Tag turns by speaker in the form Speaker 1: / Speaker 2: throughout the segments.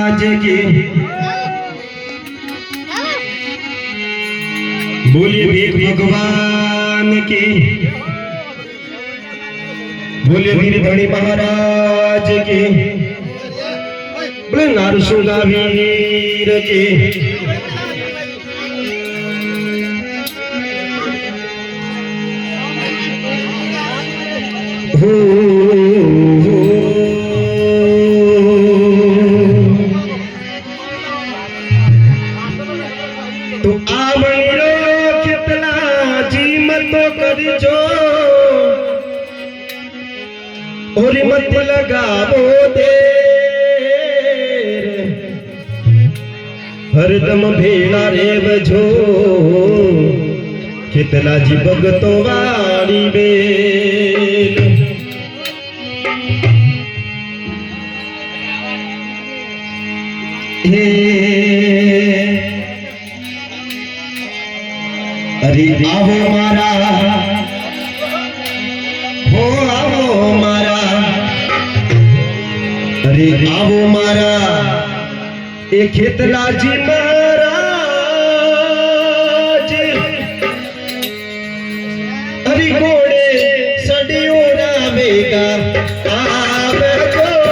Speaker 1: महाराज की बोलिए भीख भगवान की बोलिए वीर धनी महाराज की बोले नारसुला वीर की तो आवणीरो कितना जी मत करजो और मत लगावो दे हरदम भेड़ा रेवजो कितना जी भगतो वाली बेल अरे आवो मारा हो आवो मारा अरे आवो मारा ए खेतला जी महाराज अरे घोड़े सड़ियो रावेगा आवे घोड़े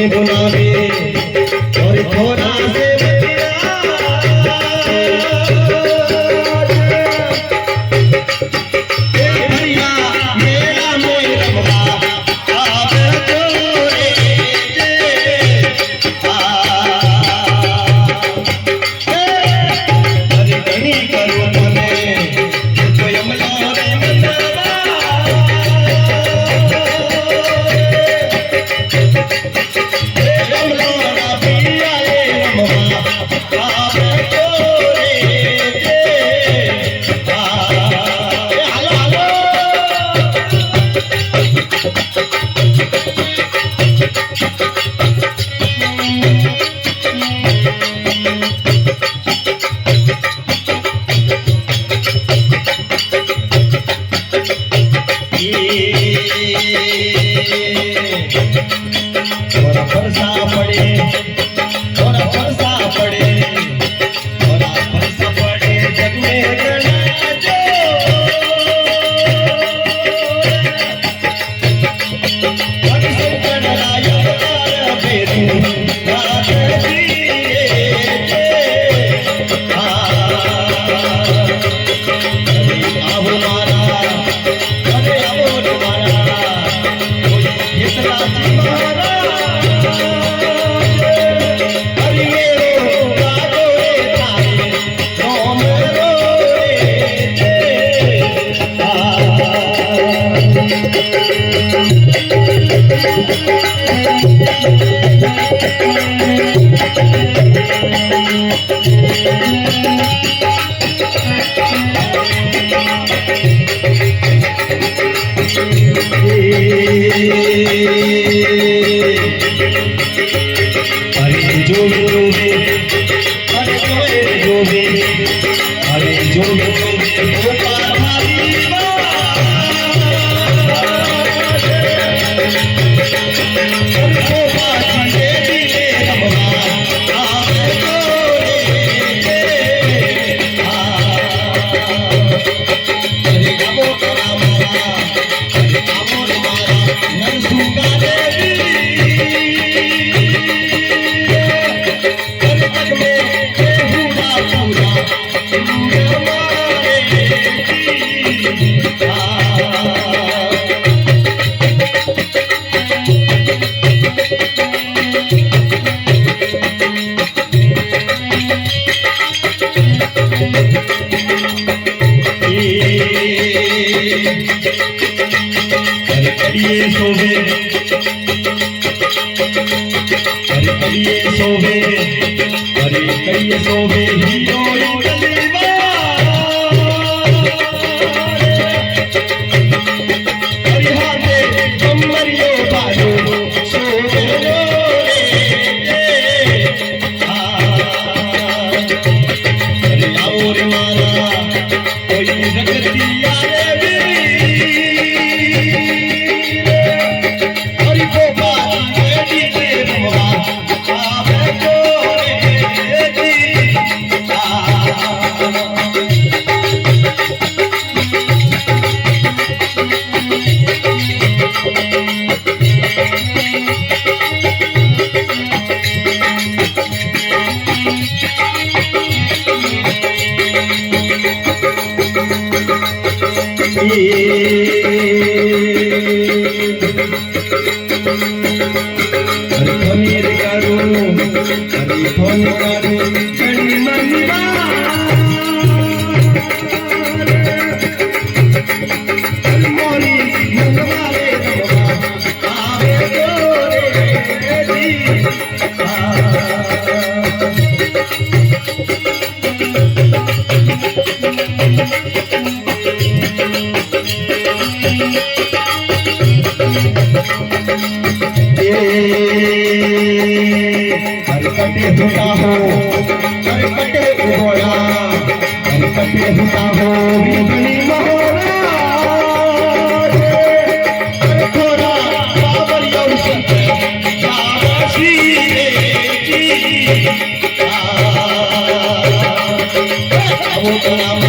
Speaker 1: बुलावे और थोड़ा से सोवे अरे करिए सोवे अरे करिए सोवे ही कोई कलीवा अरे हाथे कमरिए बालो सोवे रे अरे आओ रे माला कोई रगती आए होता हो करकटे उगोड़ा करकटे होता हो बिगड़ी महोरा थोड़ा बाबरियों से शाबाशी वो तो नाम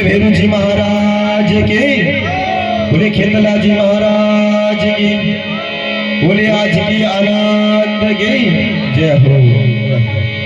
Speaker 1: भैरू जी महाराज के, बोले खेतला जी महाराज की, बोले आज की अनाथ की जय हो।